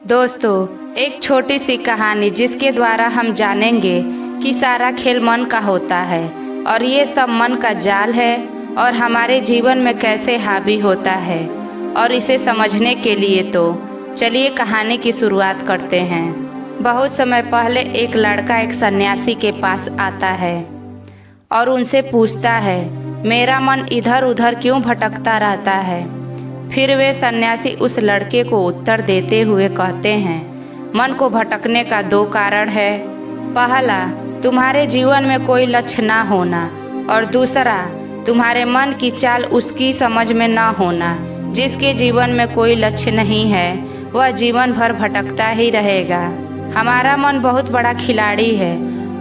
दोस्तों, एक छोटी सी कहानी जिसके द्वारा हम जानेंगे कि सारा खेल मन का होता है और ये सब मन का जाल है और हमारे जीवन में कैसे हावी होता है। और इसे समझने के लिए तो चलिए कहानी की शुरुआत करते हैं। बहुत समय पहले एक लड़का एक सन्यासी के पास आता है और उनसे पूछता है, मेरा मन इधर उधर क्यों भटकता रहता है। फिर वे सन्यासी उस लड़के को उत्तर देते हुए कहते हैं, मन को भटकने का दो कारण है। पहला, तुम्हारे जीवन में कोई लक्ष्य ना होना, और दूसरा, तुम्हारे मन की चाल उसकी समझ में ना होना। जिसके जीवन में कोई लक्ष्य नहीं है वह जीवन भर भटकता ही रहेगा। हमारा मन बहुत बड़ा खिलाड़ी है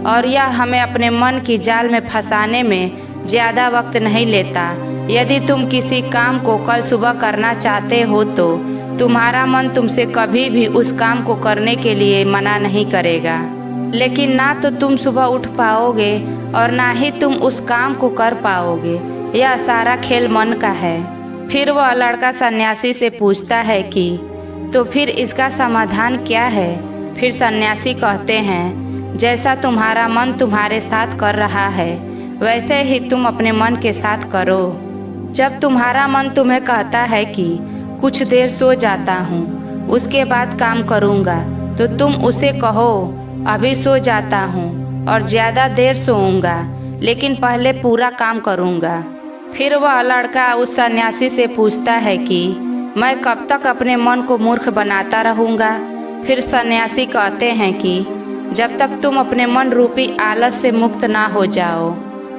और यह हमें अपने मन की जाल में फंसाने में ज़्यादा वक्त नहीं लेता। यदि तुम किसी काम को कल सुबह करना चाहते हो तो तुम्हारा मन तुमसे कभी भी उस काम को करने के लिए मना नहीं करेगा, लेकिन ना तो तुम सुबह उठ पाओगे और ना ही तुम उस काम को कर पाओगे। यह सारा खेल मन का है। फिर वह लड़का सन्यासी से पूछता है कि तो फिर इसका समाधान क्या है। फिर सन्यासी कहते हैं, जैसा तुम्हारा मन तुम्हारे साथ कर रहा है वैसे ही तुम अपने मन के साथ करो। जब तुम्हारा मन तुम्हें कहता है कि कुछ देर सो जाता हूँ, उसके बाद काम करूँगा, तो तुम उसे कहो, अभी सो जाता हूँ और ज़्यादा देर सोऊंगा, लेकिन पहले पूरा काम करूँगा। फिर वह लड़का उस सन्यासी से पूछता है कि मैं कब तक अपने मन को मूर्ख बनाता रहूँगा। फिर सन्यासी कहते हैं कि जब तक तुम अपने मन रूपी आलस से मुक्त ना हो जाओ।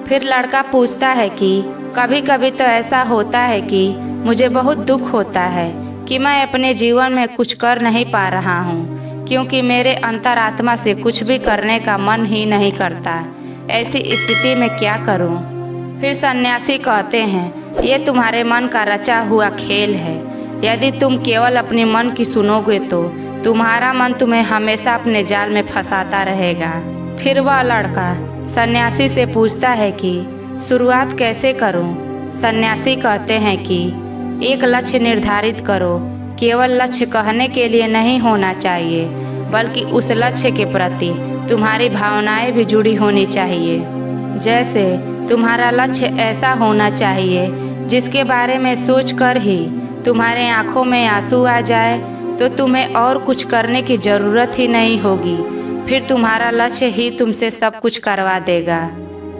फिर लड़का पूछता है कि कभी कभी तो ऐसा होता है कि मुझे बहुत दुख होता है कि मैं अपने जीवन में कुछ कर नहीं पा रहा हूँ, क्योंकि मेरे अंतरात्मा से कुछ भी करने का मन ही नहीं करता। ऐसी स्थिति में क्या करूँ। फिर सन्यासी कहते हैं, ये तुम्हारे मन का रचा हुआ खेल है। यदि तुम केवल अपने मन की सुनोगे तो तुम्हारा मन तुम्हें हमेशा अपने जाल में फंसाता रहेगा। फिर वह लड़का सन्यासी से पूछता है कि शुरुआत कैसे करूं। सन्यासी कहते हैं कि एक लक्ष्य निर्धारित करो। केवल लक्ष्य कहने के लिए नहीं होना चाहिए, बल्कि उस लक्ष्य के प्रति तुम्हारी भावनाएं भी जुड़ी होनी चाहिए। जैसे तुम्हारा लक्ष्य ऐसा होना चाहिए जिसके बारे में सोचकर ही तुम्हारे आंखों में आंसू आ जाए, तो तुम्हें और कुछ करने की ज़रूरत ही नहीं होगी। फिर तुम्हारा लक्ष्य ही तुमसे सब कुछ करवा देगा।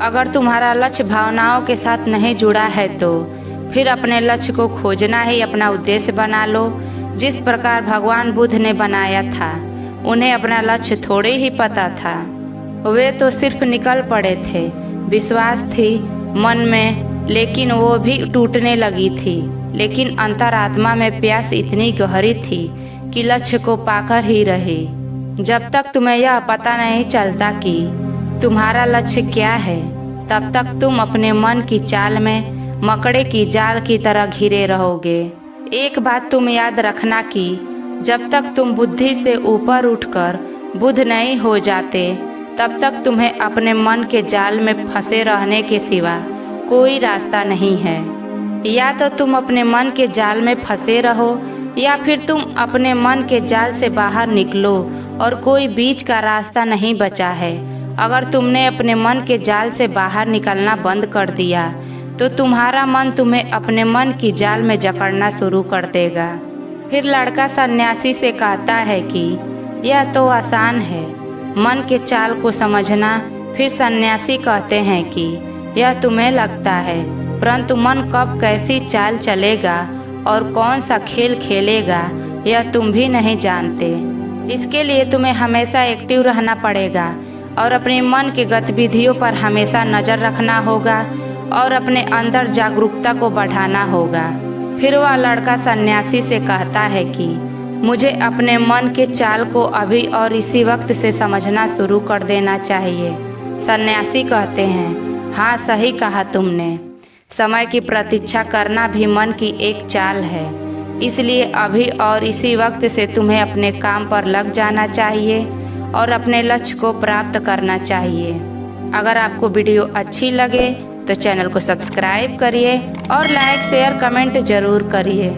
अगर तुम्हारा लक्ष्य भावनाओं के साथ नहीं जुड़ा है तो फिर अपने लक्ष्य को खोजना ही अपना उद्देश्य बना लो। जिस प्रकार भगवान बुद्ध ने बनाया था, उन्हें अपना लक्ष्य थोड़े ही पता था। वे तो सिर्फ निकल पड़े थे। विश्वास थी मन में, लेकिन वो भी टूटने लगी थी। लेकिन अंतरात्मा में प्यास इतनी गहरी थी कि लक्ष्य को पाकर ही रही। जब तक तुम्हें यह पता नहीं चलता कि तुम्हारा लक्ष्य क्या है, तब तक तुम अपने मन की चाल में मकड़े की जाल की तरह घिरे रहोगे। एक बात तुम याद रखना कि जब तक तुम बुद्धि से ऊपर उठकर बुद्ध नहीं हो जाते, तब तक तुम्हें अपने मन के जाल में फंसे रहने के सिवा कोई रास्ता नहीं है। या तो तुम अपने मन के जाल में फंसे रहो, या फिर तुम अपने मन के जाल से बाहर निकलो, और कोई बीच का रास्ता नहीं बचा है। अगर तुमने अपने मन के जाल से बाहर निकलना बंद कर दिया तो तुम्हारा मन तुम्हें अपने मन की जाल में जकड़ना शुरू कर देगा। फिर लड़का सन्यासी से कहता है कि यह तो आसान है, मन के चाल को समझना। फिर सन्यासी कहते हैं कि यह तुम्हें लगता है, परंतु मन कब कैसी चाल चलेगा और कौन सा खेल खेलेगा यह तुम भी नहीं जानते। इसके लिए तुम्हें हमेशा एक्टिव रहना पड़ेगा और अपने मन की गतिविधियों पर हमेशा नज़र रखना होगा और अपने अंदर जागरूकता को बढ़ाना होगा। फिर वह लड़का सन्यासी से कहता है कि मुझे अपने मन के चाल को अभी और इसी वक्त से समझना शुरू कर देना चाहिए। सन्यासी कहते हैं, हाँ सही कहा तुमने। समय की प्रतीक्षा करना भी मन की एक चाल है। इसलिए अभी और इसी वक्त से तुम्हें अपने काम पर लग जाना चाहिए और अपने लक्ष्य को प्राप्त करना चाहिए। अगर आपको वीडियो अच्छी लगे तो चैनल को सब्सक्राइब करिए और लाइक शेयर कमेंट ज़रूर करिए।